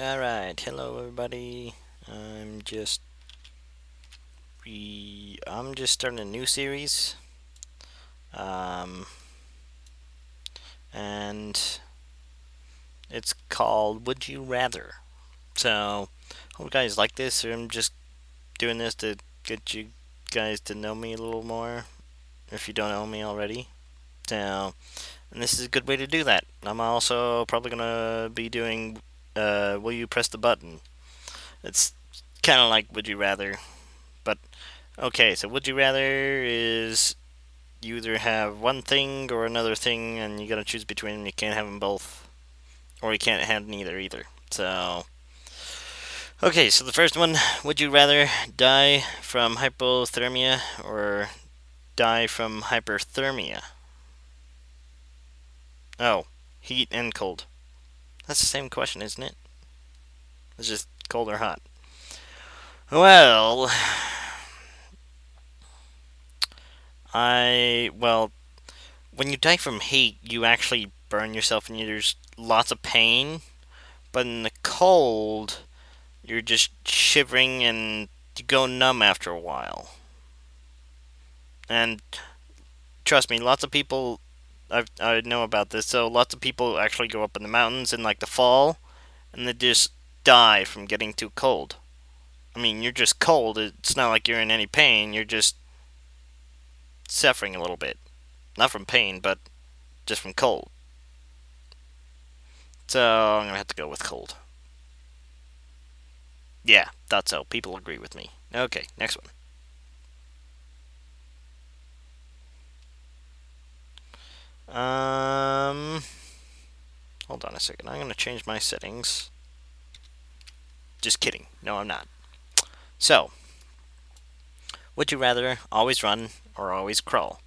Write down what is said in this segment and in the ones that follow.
Alright, hello everybody. I'm just starting a new series. Um and it's called Would You Rather. So, hope you guys like this. I'm just doing this to get you guys to know me a little more if you don't know me already. So, and this is a good way to do that. I'm also probably going to be doing Will You Press the Button. It's kind of like Would You Rather, but okay, so Would You Rather is you either have one thing or another thing, and you gotta choose between them. You can't have them both, or you can't have neither either. So, okay, so the first one: would you rather die from hypothermia or die from hyperthermia? Oh, heat and cold. That's the same question, isn't it? It's just cold or hot. Well, well, when you die from heat, you actually burn yourself, and there's lots of pain. But in the cold, you're just shivering and you go numb after a while. And trust me, lots of people I know about this. So lots of people actually go up in the mountains in like the fall, and they just die from getting too cold. I mean, you're just cold. It's not like you're in any pain. You're just suffering a little bit, not from pain, but just from cold. So I'm gonna have to go with cold. Yeah, thought so. People agree with me. Okay, next one. Hold on a second. I'm gonna change my settings. Just kidding. No, I'm not. So, would you rather always run or always crawl?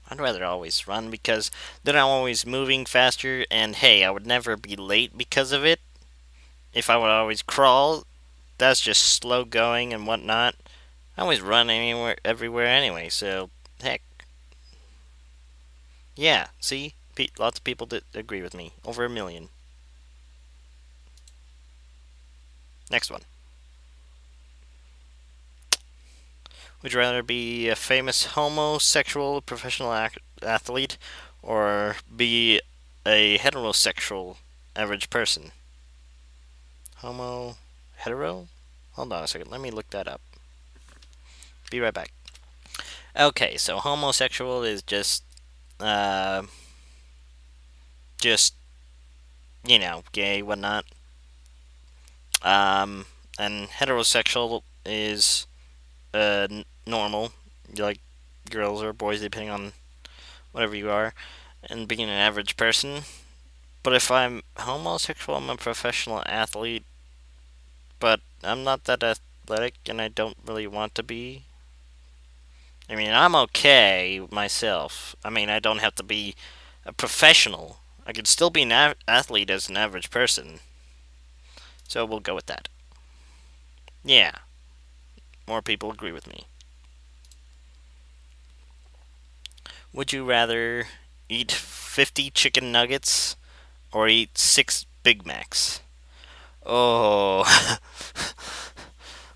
I'd rather always run because then I'm always moving faster, and hey, I would never be late because of it. If I would always crawl, that's just slow going and whatnot. I always run anywhere, everywhere anyway, so heck. Yeah, see? Lots of people did agree with me. Over a million. Next one. Would you rather be a famous homosexual professional athlete or be a heterosexual average person? Homo. Hetero? Hold on a second. Let me look that up. Be right back. Okay, so homosexual is uh, just, gay, whatnot. Um, and heterosexual is, normal. You like girls or boys, depending on whatever you are. And being an average person. But if I'm homosexual, I'm a professional athlete, but I'm not that athletic and I don't really want to be. I mean, I'm okay myself. I mean, I don't have to be a professional. I could still be an athlete as an average person. So we'll go with that. Yeah, more people agree with me. Would you rather eat 50 chicken nuggets or eat 6 Big Macs? Oh,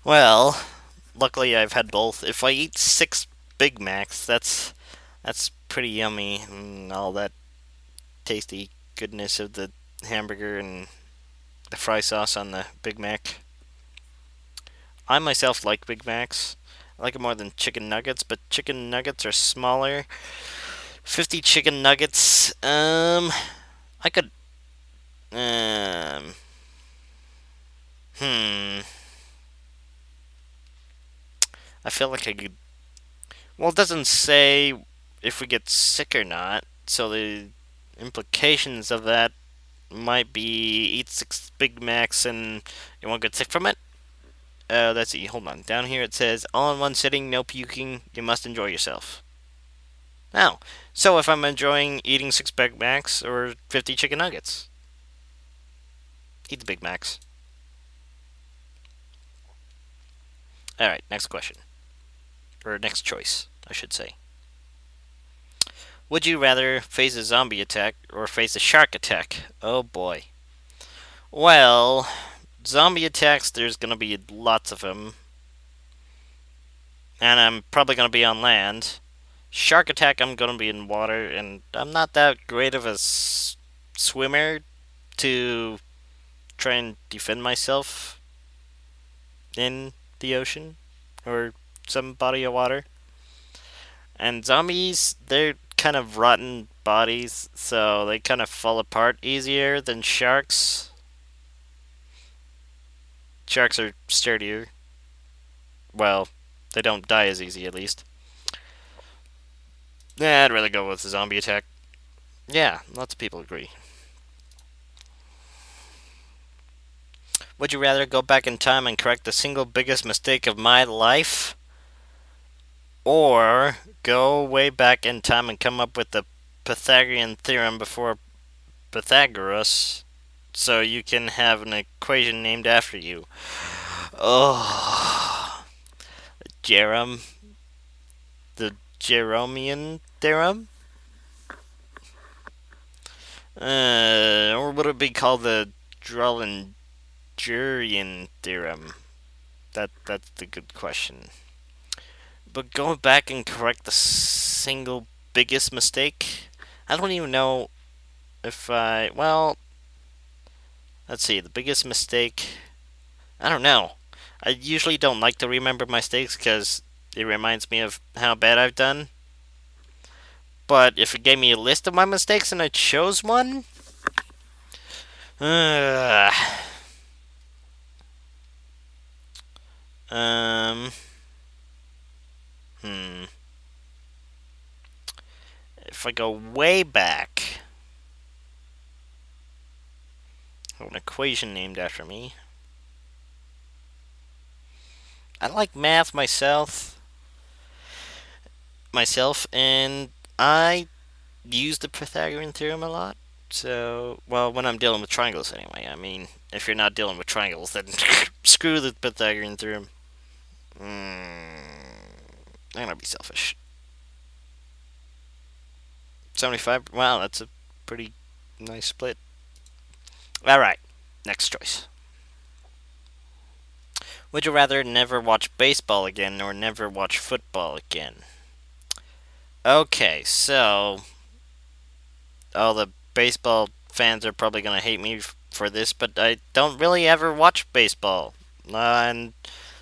well, luckily I've had both. If I eat 6 Big Macs, that's pretty yummy, and all that tasty goodness of the hamburger and the fry sauce on the Big Mac. I myself like Big Macs. I like it more than chicken nuggets, but chicken nuggets are smaller. 50 chicken nuggets. I could. Um, hmm. I feel like I could. Well, it doesn't say if we get sick or not, so the implications of that might be eat 6 Big Macs and you won't get sick from it. Let's see. Hold on. Down here it says all in one sitting, no puking. You must enjoy yourself. Now, so if I'm enjoying eating 6 Big Macs or 50 chicken nuggets, eat the Big Macs. All right. Next question, or next choice, I should say. Would you rather face a zombie attack or face a shark attack? Oh boy. Well, zombie attacks, there's gonna be lots of them, and I'm probably gonna be on land. Shark attack, I'm gonna be in water, and I'm not that great of a swimmer to try and defend myself in the ocean or some body of water. And zombies, they're kind of rotten bodies, so they kind of fall apart easier than sharks. Sharks are sturdier. Well, they don't die as easy, at least. Yeah, I'd rather go with the zombie attack. Yeah, lots of people agree. Would you rather go back in time and correct the single biggest mistake of my life? Or go way back in time and come up with the Pythagorean theorem before Pythagoras so you can have an equation named after you? Oh, Jerome, the Jeromean theorem? Or would it be called the Drolingerian theorem? That's the good question. But going back and correct the single biggest mistake, I don't even know if I. Well, let's see. The biggest mistake. I don't know. I usually don't like to remember mistakes because it reminds me of how bad I've done. But if it gave me a list of my mistakes and I chose one, uh, um, hmm. If I go way back, an equation named after me. I like math myself, and I use the Pythagorean theorem a lot. So, well, when I'm dealing with triangles, anyway. I mean, if you're not dealing with triangles, then screw the Pythagorean theorem. I'm gonna be selfish. 75. Wow, that's a pretty nice split. All right, next choice. Would you rather never watch baseball again or never watch football again? Okay, so all the baseball fans are probably gonna hate me for this, but I don't really ever watch baseball, and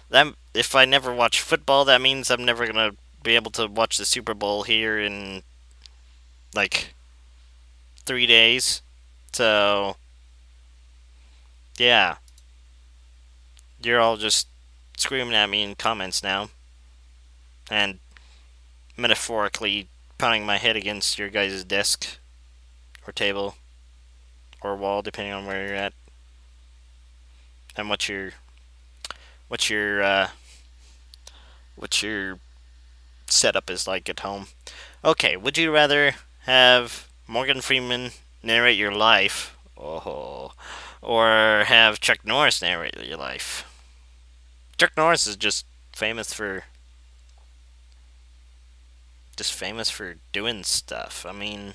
that if I never watch football, that means I'm never gonna be able to watch the Super Bowl here in like 3 days. So yeah, you're all just screaming at me in comments now, and metaphorically pounding my head against your guys' desk or table or wall, depending on where you're at and what's your what your setup is like at home. Okay, would you rather have Morgan Freeman narrate your life, or have Chuck Norris narrate your life? Chuck Norris is famous for doing stuff. I mean,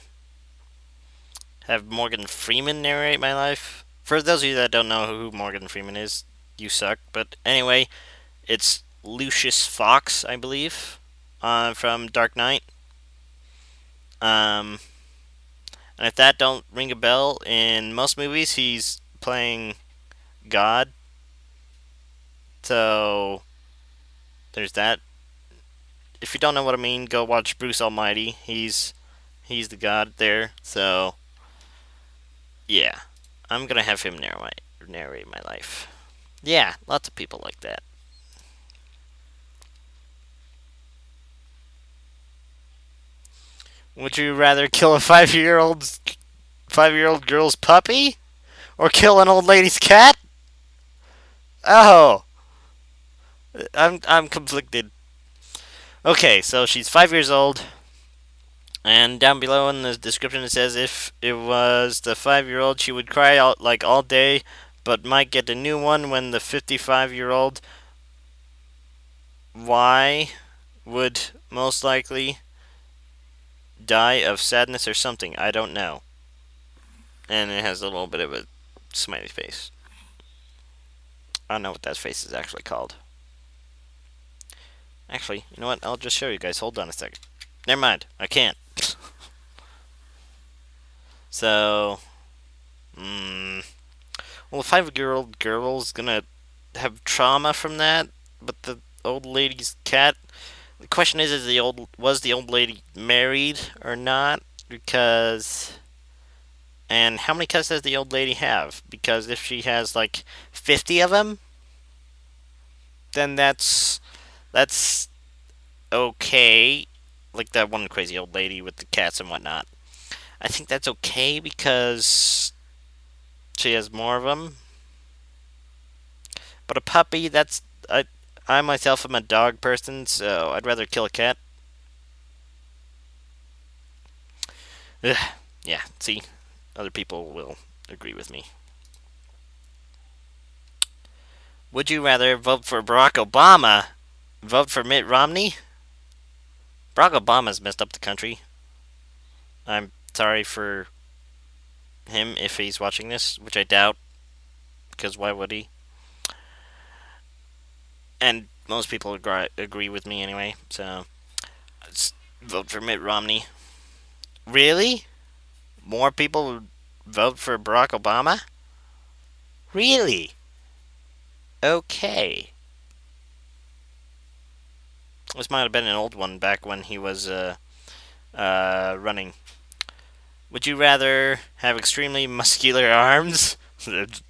have Morgan Freeman narrate my life? For those of you that don't know who Morgan Freeman is, you suck. But anyway, it's Lucius Fox, I believe, from Dark Knight. Um, and if that don't ring a bell, in most movies he's playing God. So there's that. If you don't know what I mean, go watch Bruce Almighty. He's the God there. So yeah, I'm gonna have him narrate my life. Yeah, lots of people like that. Would you rather kill a 5-year old girl's puppy or kill an old lady's cat? Oh, I'm conflicted. Okay, so she's 5 years old, and down below in the description it says if it was the 5-year-old, she would cry out like all day, but might get a new one when the 55-year-old. Why would most likely die of sadness or something? I don't know. And it has a little bit of a smiley face. I don't know what that face is actually called. Actually, you know what? I'll just show you guys. Hold on a second. Never mind. I can't. So, well, a 5-year-old girl's gonna have trauma from that, but the old lady's cat. The question is was the old lady married or not? Because, and how many cats does the old lady have? Because if she has like 50 of them, then that's okay. Like that one crazy old lady with the cats and whatnot. I think that's okay because she has more of them. But a puppy, I myself am a dog person, so I'd rather kill a cat. Ugh, yeah, see, other people will agree with me. Would you rather vote for Barack Obama, vote for Mitt Romney? Barack Obama's messed up the country. I'm sorry for him if he's watching this, which I doubt, because why would he? And most people agree with me anyway, so let's vote for Mitt Romney. Really? More people would vote for Barack Obama? Really? Okay. This might have been an old one back when he was running. Would you rather have extremely muscular arms?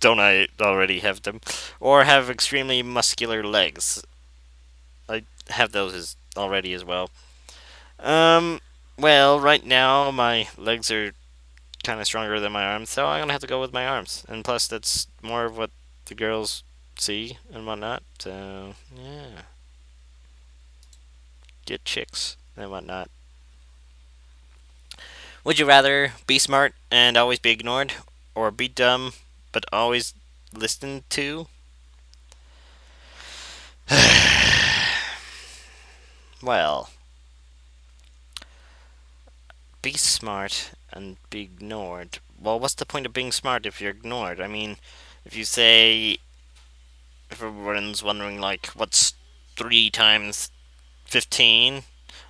Don't I already have them? Or have extremely muscular legs? I have those already as well. Um, well, right now my legs are kind of stronger than my arms, so I'm gonna have to go with my arms. And plus, that's more of what the girls see and whatnot. So yeah, get chicks and whatnot. Would you rather be smart and always be ignored, or be dumb but always listened to? Well, be smart and be ignored. Well, what's the point of being smart if you're ignored? I mean, if you say, if everyone's wondering, like, what's 3 times 15?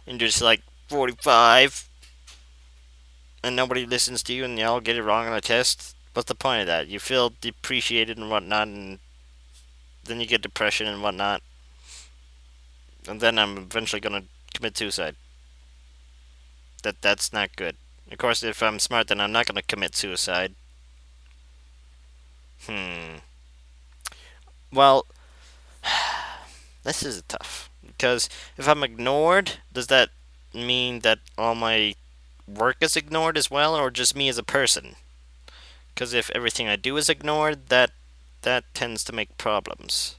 And you're just like, 45, and nobody listens to you and you all get it wrong on a test, what's the point of that? You feel depreciated and whatnot, and then you get depression and whatnot. And then I'm eventually gonna commit suicide. That's not good. Of course, if I'm smart, then I'm not gonna commit suicide. Hmm. Well, this is tough because if I'm ignored, does that mean that all my work is ignored as well, or just me as a person? Because if everything I do is ignored, that tends to make problems.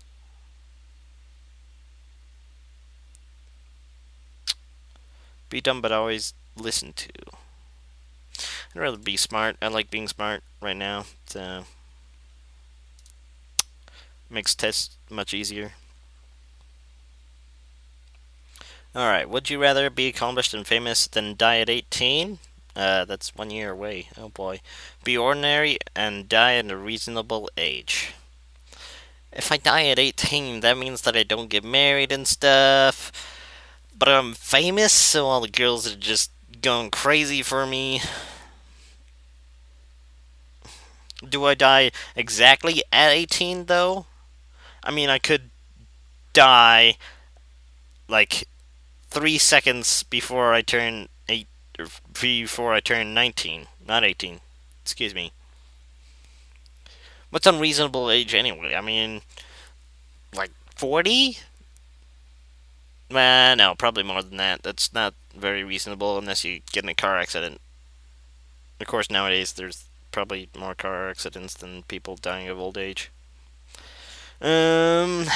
Be dumb, but always listen to. I'd rather be smart. I like being smart right now. So makes tests much easier. Alright, would you rather be accomplished and famous than die at 18? That's 1 year away. Oh boy. Be ordinary and die at a reasonable age. If I die at 18, that means that I don't get married and stuff. But I'm famous, so all the girls are just going crazy for me. Do I die exactly at 18, though? I mean, I could die like 3 seconds before I turn 8, or before I turn 19, not 18. Excuse me. What's unreasonable age anyway? I mean, like 40? No, probably more than that. That's not very reasonable unless you get in a car accident. Of course, nowadays there's probably more car accidents than people dying of old age. Um,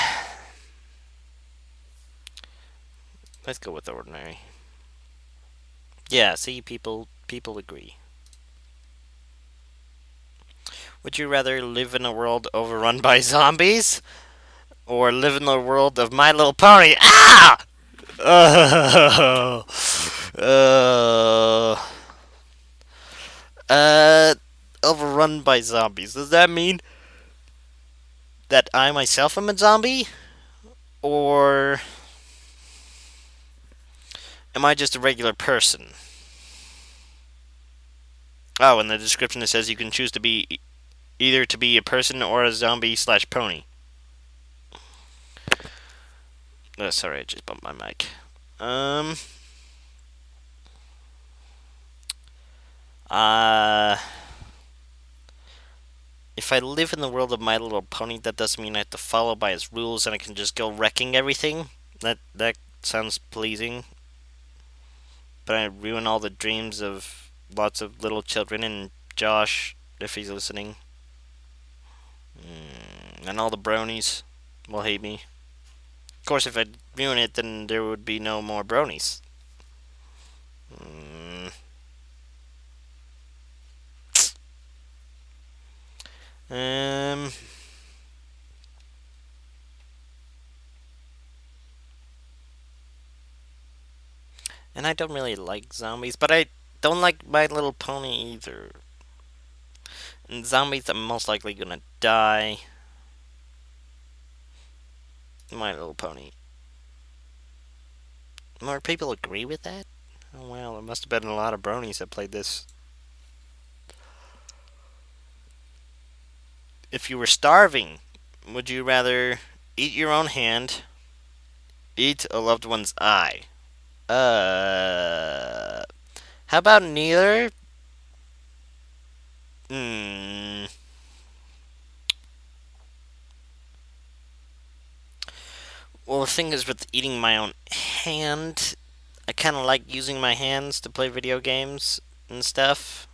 let's go with ordinary. Yeah, see, people agree. Would you rather live in a world overrun by zombies or live in the world of My Little Pony? Ah! Oh, uh, uh, overrun by zombies. Does that mean that I myself am a zombie, or am I just a regular person? Oh, in the description it says you can choose to be either to be a person or a zombie slash pony. Oh, sorry, I just bumped my mic. Um. Uh. If I live in the world of My Little Pony, that doesn't mean I have to follow by his rules and I can just go wrecking everything. That sounds pleasing. But I ruin all the dreams of lots of little children and Josh, if he's listening. And all the bronies will hate me. Of course, if I ruin it, then there would be no more bronies. Mm. Um. And I don't really like zombies, but I don't like My Little Pony either. And zombies, I'm most likely gonna die. My Little Pony. More people agree with that? Oh wow, there must have been a lot of bronies that played this. If you were starving, would you rather eat your own hand, eat a loved one's eye? How about neither? Hmm. Well, the thing is with eating my own hand, I kind of like using my hands to play video games and stuff.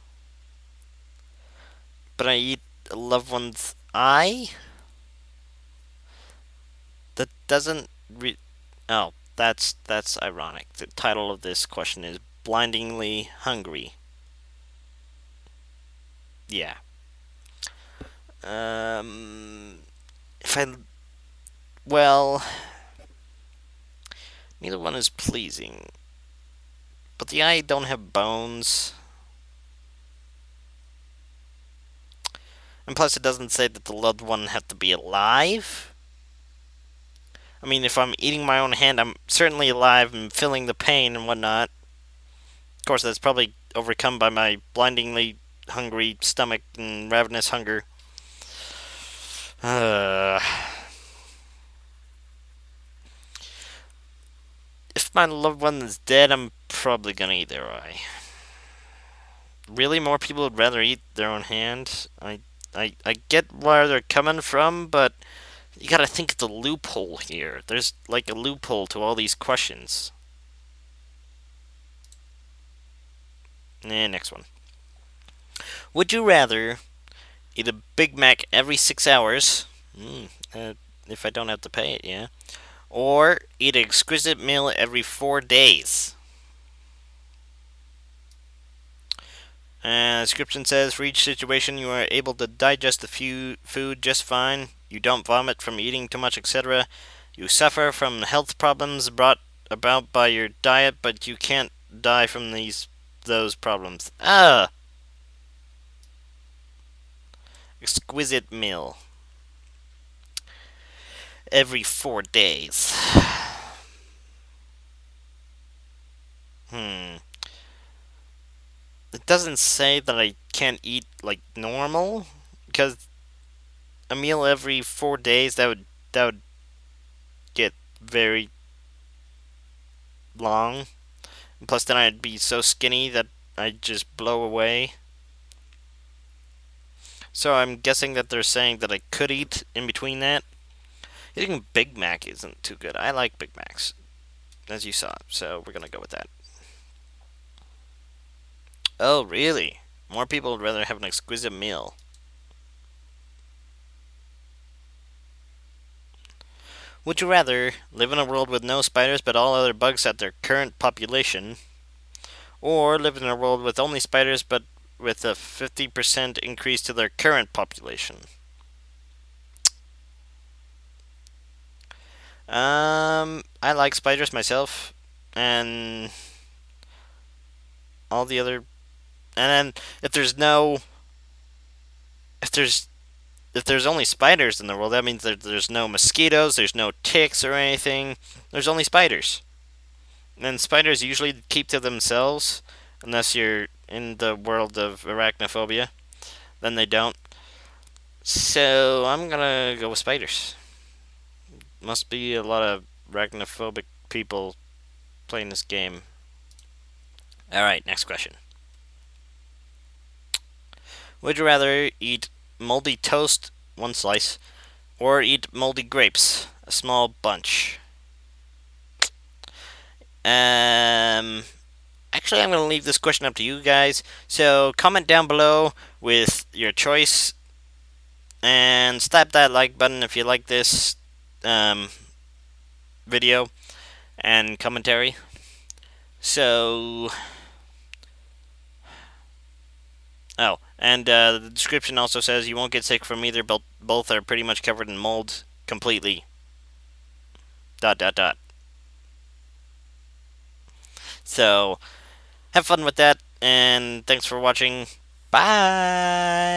But I eat a loved one's eye? That doesn't Oh, that's ironic. The title of this question is Blindingly Hungry. Yeah. If I well, neither one is pleasing. But the eye don't have bones. And plus it doesn't say that the loved one had to be alive. I mean, if I'm eating my own hand, I'm certainly alive and feeling the pain and whatnot. Of course, that's probably overcome by my blindingly hungry stomach and ravenous hunger. If my loved one is dead, I'm probably gonna eat their eye. Really, more people would rather eat their own hand. I get where they're coming from, but you gotta think of the loophole here. There's like a loophole to all these questions. Next one. Would you rather eat a Big Mac every 6 hours? If I don't have to pay it, yeah. Or eat an exquisite meal every 4 days? Description says, for each situation, you are able to digest the food just fine. You don't vomit from eating too much, etc. You suffer from health problems brought about by your diet, but you can't die from those problems. Exquisite meal every 4 days. Hmm. It doesn't say that I can't eat like normal, because a meal every 4 days that would get very long. And plus, then I'd be so skinny that I'd just blow away. So I'm guessing that they're saying that I could eat in between that. Eating Big Mac isn't too good. I like Big Macs, as you saw, so we're gonna go with that. Oh, really? More people would rather have an exquisite meal. Would you rather live in a world with no spiders but all other bugs at their current population, or live in a world with only spiders but with a 50% increase to their current population? I like spiders myself, and all the other, and then if there's if there's only spiders in the world, that means there's no mosquitoes, there's no ticks or anything. There's only spiders. And spiders usually keep to themselves, unless you're in the world of arachnophobia. Then they don't. So I'm gonna go with spiders. Must be a lot of arachnophobic people playing this game. Alright, next question. Would you rather eat moldy toast, one slice, or eat moldy grapes, a small bunch? Um, Actually, I'm going to leave this question up to you guys. So comment down below with your choice and slap that like button if you like this um, video and commentary. So, oh, and the description also says you won't get sick from either. Both are pretty much covered in mold completely. Dot dot dot. So, have fun with that, and thanks for watching. Bye.